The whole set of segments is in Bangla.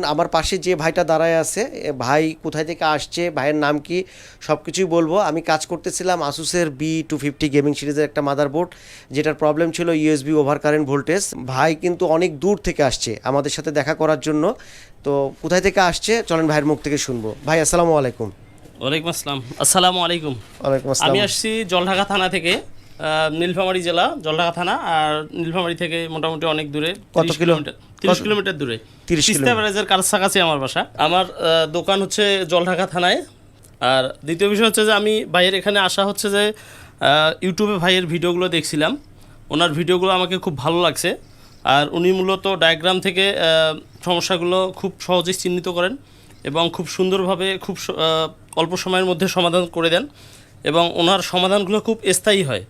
আমার পাশে যে ভাইটা দাঁড়ায় আছে ভাই কোথায় থেকে আসছে, ভাইয়ের নাম কি, সব কিছুই বলবো। আমি কাজ করতেছিলাম আসুসের B250 গেমিং সিরিজের একটা মাদারবোর্ড, যেটার প্রবলেম ছিল ইউএসবি ওভার কারেন্ট ভোল্টেজ। ভাই কিন্তু অনেক দূর থেকে আসছে আমাদের সাথে দেখা করার জন্য। তো কোথায় থেকে আসছে চলেন ভাইয়ের মুখ থেকে শুনবো। ভাই আসসালামু আলাইকুম। ওয়ালাইকুম আসসালাম। আসসালামু আলাইকুম। ওয়ালাইকুম আসসালাম। আমি আসছি জলঢাকা থানা থেকে, নীলফামারী জেলা জলঢাকা থানা। আর নীলফামারী থেকে মোটামুটি অনেক দূরে, কত কিলোমিটার? 30 কিলোমিটার দূরে, 30 তিস্তা ব্যারাজের কাছাকাছি আমার বাসা। আমার দোকান হচ্ছে জলঢাকা থানায়। আর দ্বিতীয় বিষয় হচ্ছে যে আমি ভাইয়ের এখানে আসা হচ্ছে যে ইউটিউবে ভাইয়ের ভিডিওগুলো দেখছিলাম, ওনার ভিডিওগুলো আমাকে খুব ভালো লাগছে। আর উনি মূলত ডায়াগ্রাম থেকে সমস্যাগুলো খুব সহজেই চিহ্নিত করেন এবং খুব সুন্দরভাবে খুব অল্প সময়ের মধ্যে সমাধান করে দেন, এবং ওনার সমাধানগুলো খুব স্থায়ী হয়।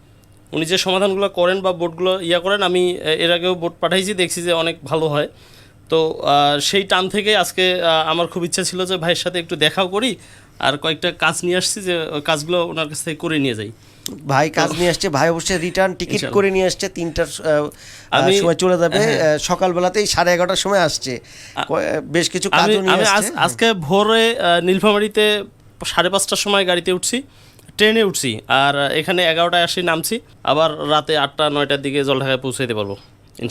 উনি যে সমাধানগুলো করেন বা বোর্ডগুলো করেন, আমি এর আগেও বোর্ড পাঠাইছি, দেখছি যে অনেক ভালো হয়। তো সেই টান থেকে আজকে আমার খুব ইচ্ছা ছিল যে ভাইয়ের সাথে একটু দেখাও করি, আর কয়েকটা কাজ নিয়ে আসছি যে ওই কাজগুলো ওনার কাছ থেকে করে নিয়ে যাই। ভাই কাজ নিয়ে আসছে, ভাই অবশ্যই রিটার্ন টিকিট করে নিয়ে আসছে। 3টার সময় চলে যাবে, সকালবেলাতেই 11:30টার সময় আসছে। বেশ কিছু কাজ নিয়ে আসছে। আজকে ভোরে নীলফামারীতে 5:30টার সময় গাড়িতে উঠছি, ট্রেনে উঠছি, আর এখানে 11টায় আসি, নামছি, আবার রাতে 8টা-9টার দিকে জলঢাকায় পৌঁছাইতে পারবো।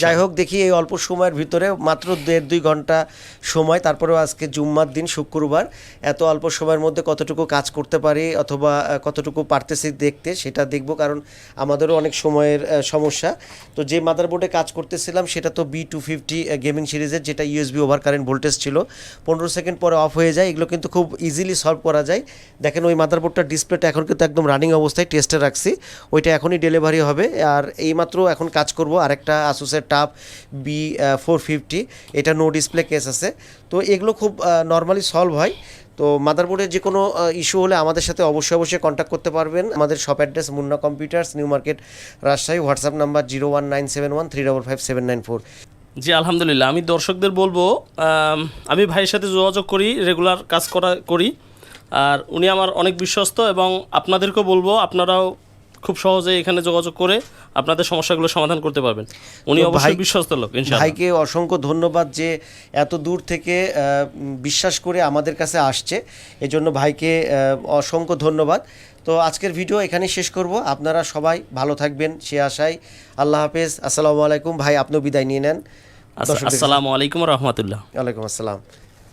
যাই হোক, দেখি এই অল্প সময়ের ভিতরে মাত্র 1.5-2 ঘন্টা সময়, তারপরেও আজকে জুম্মার দিন, শুক্রবার, এত অল্প সময়ের মধ্যে কতটুকু কাজ করতে পারি অথবা কতটুকু পারতেছি দেখতে, সেটা দেখব। কারণ আমাদেরও অনেক সময়ের সমস্যা। তো যে মাদারবোর্ডে কাজ করতেছিলাম সেটা তো B250 গেমিং সিরিজের, যেটা ইউএসবি ওভার কারেন্ট ভোল্টেজ ছিল, 15 সেকেন্ড পরে অফ হয়ে যায়। এগুলো কিন্তু খুব ইজিলি সলভ করা যায়। দেখেন ওই মাদারবোর্ডটার ডিসপ্লেটা এখন কিন্তু একদম রানিং অবস্থায় টেস্টে রাখছি, ওইটা এখনই ডেলিভারি হবে। আর এইমাত্র এখন কাজ করব আরেকটা আসুসের টাফ B450, এটা নো ডিসপ্লে কেস আছে। তো এগুলো খুব নর্মালি সলভ হয়। তো মাদারবোর্ডের যে কোনো ইস্যু হলে আমাদের সাথে অবশ্যই কন্ট্যাক্ট করতে পারবেন। আমাদের shop address Munna computers, new market, Rajshahi. WhatsApp number 01971355794। জি আলহামদুলিল্লাহ। আমি দর্শকদের বলবো, আমি ভাইয়ের সাথে যোগাযোগ করি, রেগুলার কাজ করি, আর উনি আমার অনেক বিশ্বস্ত, এবং আপনাদেরকেও বলবো আপনারাও খুব সহজে এখানে যোগাযোগ করে আপনাদের সমস্যাগুলো সমাধান করতে পারবেন। উনি অবশ্যই বিশ্বস্ত লোক। ভাইকে অসংখ্য ধন্যবাদ যে এত দূর থেকে বিশ্বাস করে আমাদের কাছে আসছে, এজন্য ভাইকে অসংখ্য ধন্যবাদ। তো আজকের ভিডিও এখানেই শেষ করব। আপনারা সবাই ভালো থাকবেন সে আশায়। আল্লাহ হাফেজ, আসসালামু আলাইকুম। ভাই আপনিও বিদায় নিয়ে নেন। আসসালামু আলাইকুম ওয়া রাহমাতুল্লাহ। ওয়ালাইকুম আসসালাম।